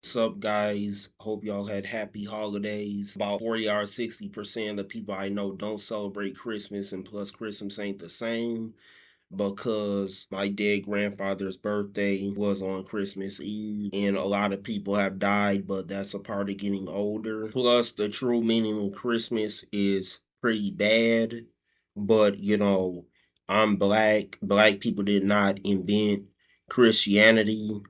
What's up, guys? Hope y'all had happy holidays. About 40 or 60% of the people I know don't celebrate Christmas, and plus, Christmas ain't the same because my dead grandfather's birthday was on Christmas Eve, and a lot of people have died, but that's a part of getting older. Plus, the true meaning of Christmas is pretty bad, but I'm black. Black people did not invent Christianity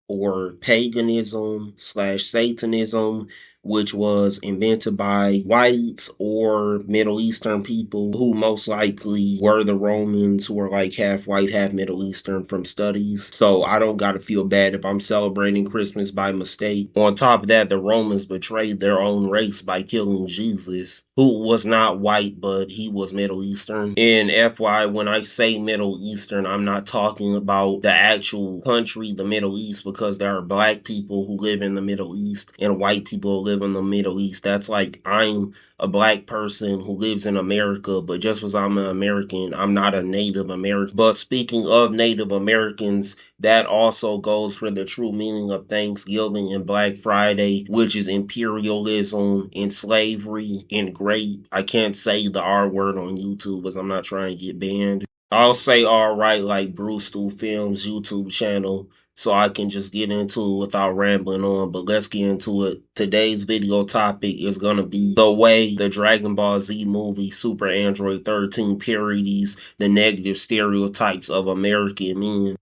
or paganism slash Satanism, which was invented by whites or Middle Eastern people who most likely were the Romans, who are like half white, half Middle Eastern from studies. So I don't gotta feel bad if I'm celebrating Christmas by mistake. On top of that, the Romans betrayed their own race by killing Jesus, who was not white, but he was Middle Eastern. And FY, when I say Middle Eastern, I'm not talking about the actual country, the Middle East, because there are black people who live in the Middle East and white people who live in the Middle East. That's like I'm a black person who lives in America, but just because I'm an American, I'm not a Native American. But speaking of Native Americans, that also goes for the true meaning of Thanksgiving and Black Friday, which is imperialism and slavery and rape. I can't say the R word on YouTube because I'm not trying to get banned. I'll say alright like Bruce Stu Films YouTube channel so I can just get into it without rambling on, but let's get into it. Today's video topic is gonna be the way the Dragon Ball Z movie Super Android 13 parodies the negative stereotypes of American men.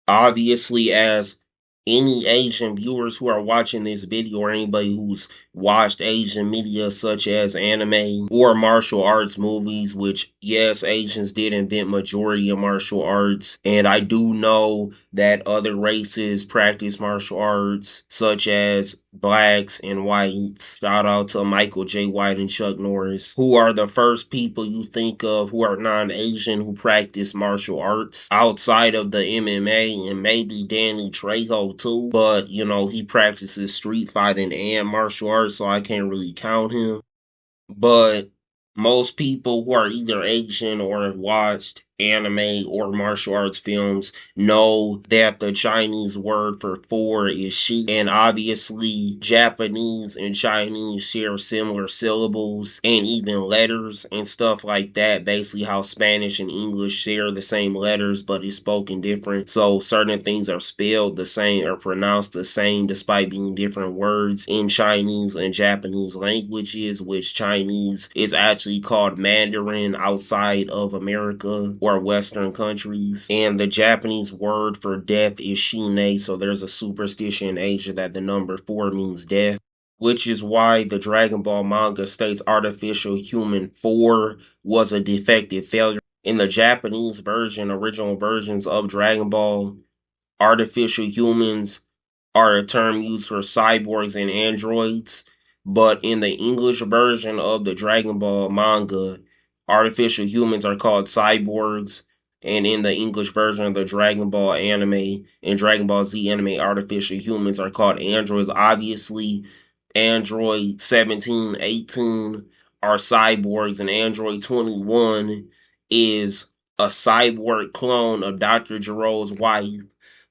Obviously, as any Asian viewers who are watching this video, or anybody who's watched Asian media such as anime or martial arts movies, which yes, Asians did invent majority of martial arts, and I do know that other races practice martial arts such as blacks and whites. Shout out to Michael J. White and Chuck Norris, who are the first people you think of who are non-Asian who practice martial arts outside of the MMA, and maybe Danny Trejo too, but he practices street fighting and martial arts, so I can't really count him. But most people who are either Asian or have watched anime or martial arts films know that the Chinese word for four is shi, and obviously Japanese and Chinese share similar syllables and even letters and stuff like that. Basically how Spanish and English share the same letters but it's spoken different, so certain things are spelled the same or pronounced the same despite being different words in Chinese and Japanese languages, which Chinese is actually called Mandarin outside of America or Western countries. And the Japanese word for death is shine, so there's a superstition in Asia that the number 4 means death, which is why the Dragon Ball manga states Artificial Human 4 was a defective failure. In the Japanese version, original versions of Dragon Ball, artificial humans are a term used for cyborgs and androids, but in the English version of the Dragon Ball manga, artificial humans are called cyborgs, and in the English version of the Dragon Ball anime and Dragon Ball Z anime, artificial humans are called androids. Obviously, Android 17, 18 are cyborgs, and Android 21 is a cyborg clone of Dr. Gero's wife,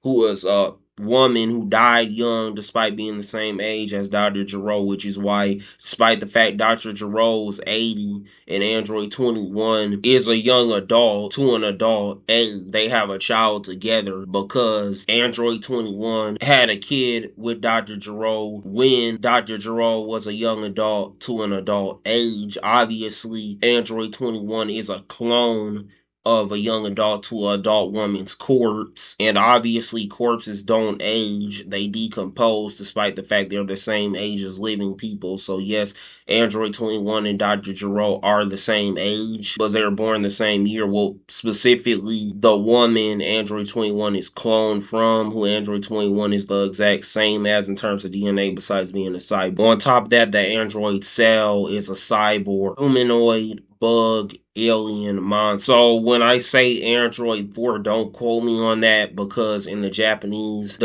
who was a woman who died young despite being the same age as Dr. Gero, which is why, despite the fact Dr. Gero is 80 and Android 21 is a young adult to an adult, they have a child together because Android 21 had a kid with Dr. Gero when Dr. Gero was a young adult to an adult age. Obviously, Android 21 is a clone of a young adult to an adult woman's corpse, and obviously corpses don't age, they decompose despite the fact they're the same age as living people. So yes, Android 21 and Dr. Gero are the same age because they were born the same year. Well, specifically the woman Android 21 is cloned from, who Android 21 is the exact same as in terms of DNA besides being a cyborg. On top of that, the Android Cell is a cyborg humanoid bug alien mind. So when I say Android 4, don't quote me on that, because in the Japanese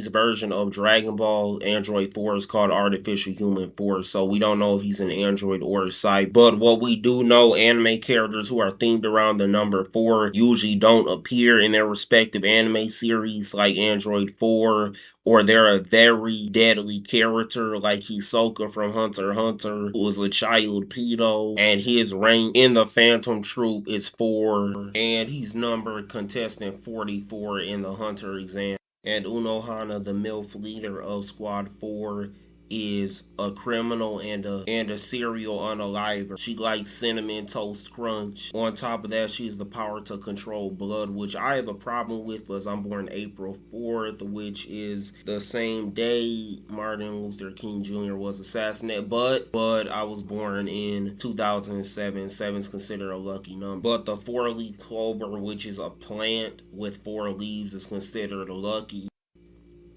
version of Dragon Ball, Android 4 is called Artificial Human 4. So we don't know if he's an android or a cyborg. But what we do know, anime characters who are themed around the number 4 usually don't appear in their respective anime series, like Android 4, or they're a very deadly character like Hisoka from Hunter x Hunter, who was a child pedo, and his rank in the Phantom Troop is 4, and he's numbered contestant 44 in the Hunter exam. And Unohana, the MILF leader of Squad 4, is a criminal and a serial unaliver. She likes cinnamon toast crunch. On top of that, she has the power to control blood, which I have a problem with because I'm born April 4th, which is the same day Martin Luther King Jr. was assassinated. But I was born in 2007. 7's considered a lucky number. But the 4-leaf clover, which is a plant with 4 leaves, is considered lucky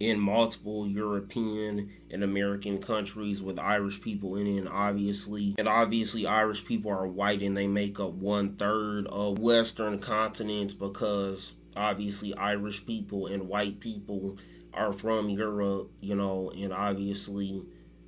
in multiple European and American countries with Irish people in it, and obviously Irish people are white and they make up 1/3 of Western continents, because obviously Irish people and white people are from Europe, and obviously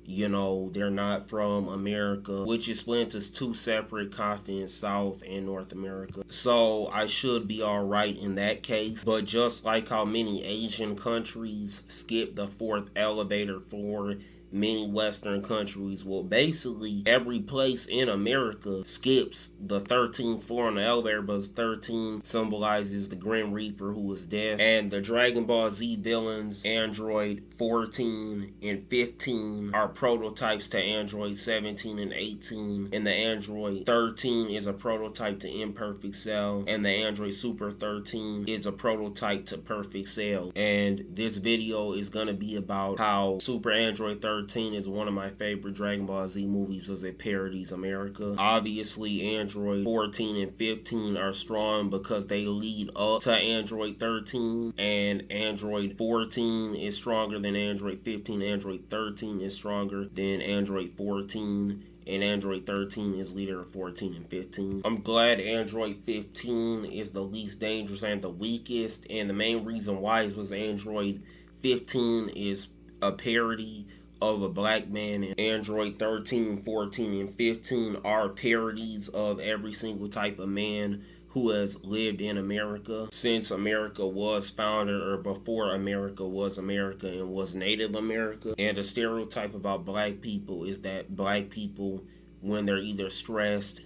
they're not from America, which is split into 2 separate continents, South and North America. So I should be alright in that case. But just like how many Asian countries skip the 4th elevator floor, many Western countries, well, basically every place in America skips the 13th floor on the elevator, but 13 symbolizes the Grim Reaper, who is death. And the Dragon Ball Z villains, Android 14 and 15, are prototypes to Android 17 and 18, and the Android 13 is a prototype to Imperfect Cell, and the Android Super 13 is a prototype to Perfect Cell. And this video is going to be about how Super Android 13 is one of my favorite Dragon Ball Z movies because it parodies America. Obviously, Android 14 and 15 are strong because they lead up to Android 13, and Android 14 is stronger than Android 15. Android 13 is stronger than Android 14, and Android 13 is leader of 14 and 15. I'm glad Android 15 is the least dangerous and the weakest, and the main reason why is because Android 15 is a parody of a black man, and Android 13, 14, and 15 are parodies of every single type of man who has lived in America since America was founded, or before America was America and was Native America. And the stereotype about black people is that black people, when they're either stressed,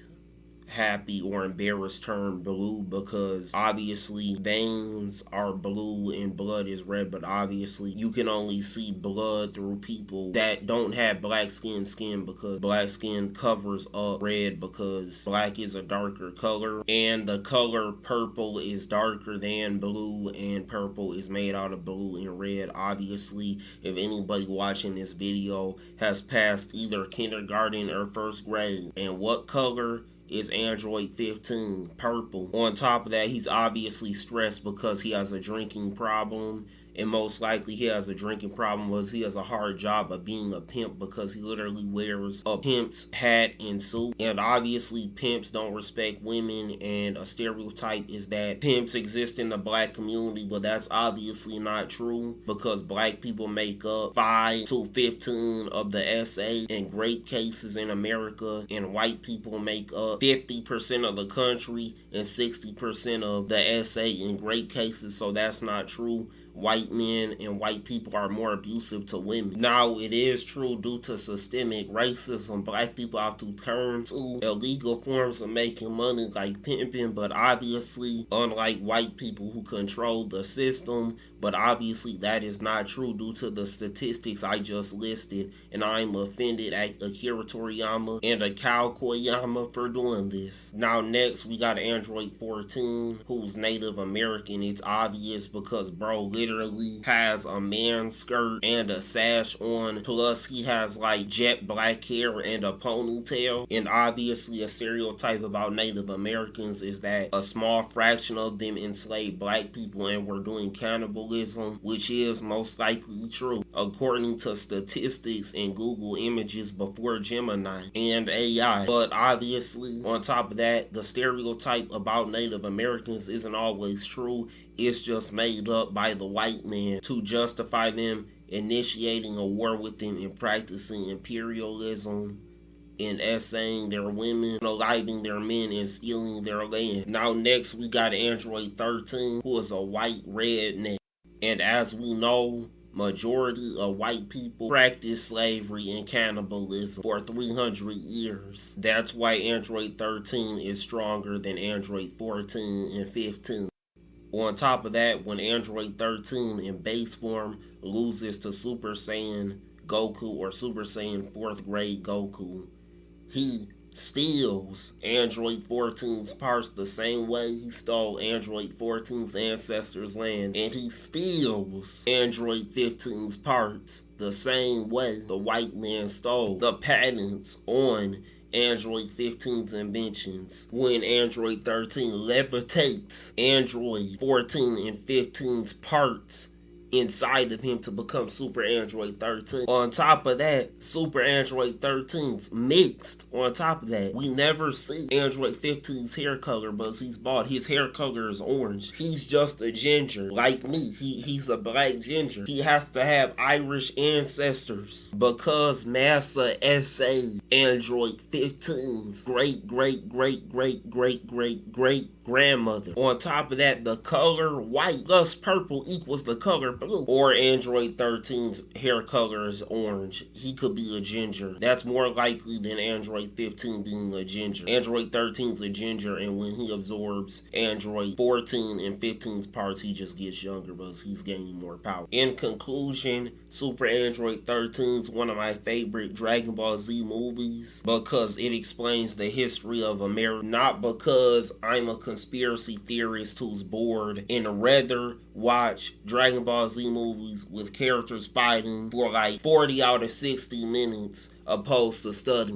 happy, or embarrassed, turn blue, because obviously veins are blue and blood is red, but obviously you can only see blood through people that don't have black skin, because black skin covers up red, because black is a darker color, and the color purple is darker than blue, and purple is made out of blue and red. Obviously, if anybody watching this video has passed either kindergarten or 1st grade, and what color is Android 15? Purple. On top of that, he's obviously stressed because he has a drinking problem, and most likely he has a drinking problem because he has a hard job of being a pimp, because he literally wears a pimp's hat and suit. And obviously pimps don't respect women, and a stereotype is that pimps exist in the black community, but that's obviously not true, because black people make up 5 to 15 of the SA in great cases in America, and white people make up 50% of the country and 60% of the SA in great cases. So that's not true. White men and white people are more abusive to women. Now, it is true, due to systemic racism, black people have to turn to illegal forms of making money like pimping, but obviously, unlike white people who control the system, but obviously that is not true due to the statistics I just listed, and I'm offended at Akira Toriyama and Akao Koyama for doing this. Now next, we got Android 14, who's Native American. It's obvious because, bro, literally has a man skirt and a sash on, plus he has like jet black hair and a ponytail. And obviously a stereotype about Native Americans is that a small fraction of them enslaved black people and were doing cannibalism, which is most likely true according to statistics and Google Images before Gemini and AI. But obviously on top of that, the stereotype about Native Americans isn't always true. It's just made up by the white man to justify them initiating a war with them and practicing imperialism and essaying their women, unaliving their men, and stealing their land. Now next we got Android 13, who is a white redneck. And as we know, majority of white people practice slavery and cannibalism for 300 years. That's why Android 13 is stronger than Android 14 and 15. On top of that, when Android 13 in base form loses to Super Saiyan Goku or Super Saiyan 4th grade Goku, he steals Android 14's parts the same way he stole Android 14's ancestors' land, and he steals Android 15's parts the same way the white man stole the patents on Android 15's inventions. When Android 13 levitates Android 14 and 15's parts inside of him to become Super Android 13. On top of that, Super Android 13's mixed. On top of that, we never see Android 15's hair color, but he's bald. His hair color is orange. He's just a ginger, like me. He's a black ginger. He has to have Irish ancestors because NASA essayed Android 15's great grandmother. On top of that, the color white plus purple equals the color blue. Or Android 13's hair color is orange. He could be a ginger. That's more likely than Android 15 being a ginger. Android 13's a ginger, and when he absorbs Android 14 and 15's parts, he just gets younger because he's gaining more power. In conclusion, Super Android 13's one of my favorite Dragon Ball Z movies because it explains the history of America, not because I'm a conspiracy theorist who's bored and rather watch Dragon Ball Z movies with characters fighting for like 40 out of 60 minutes opposed to studying.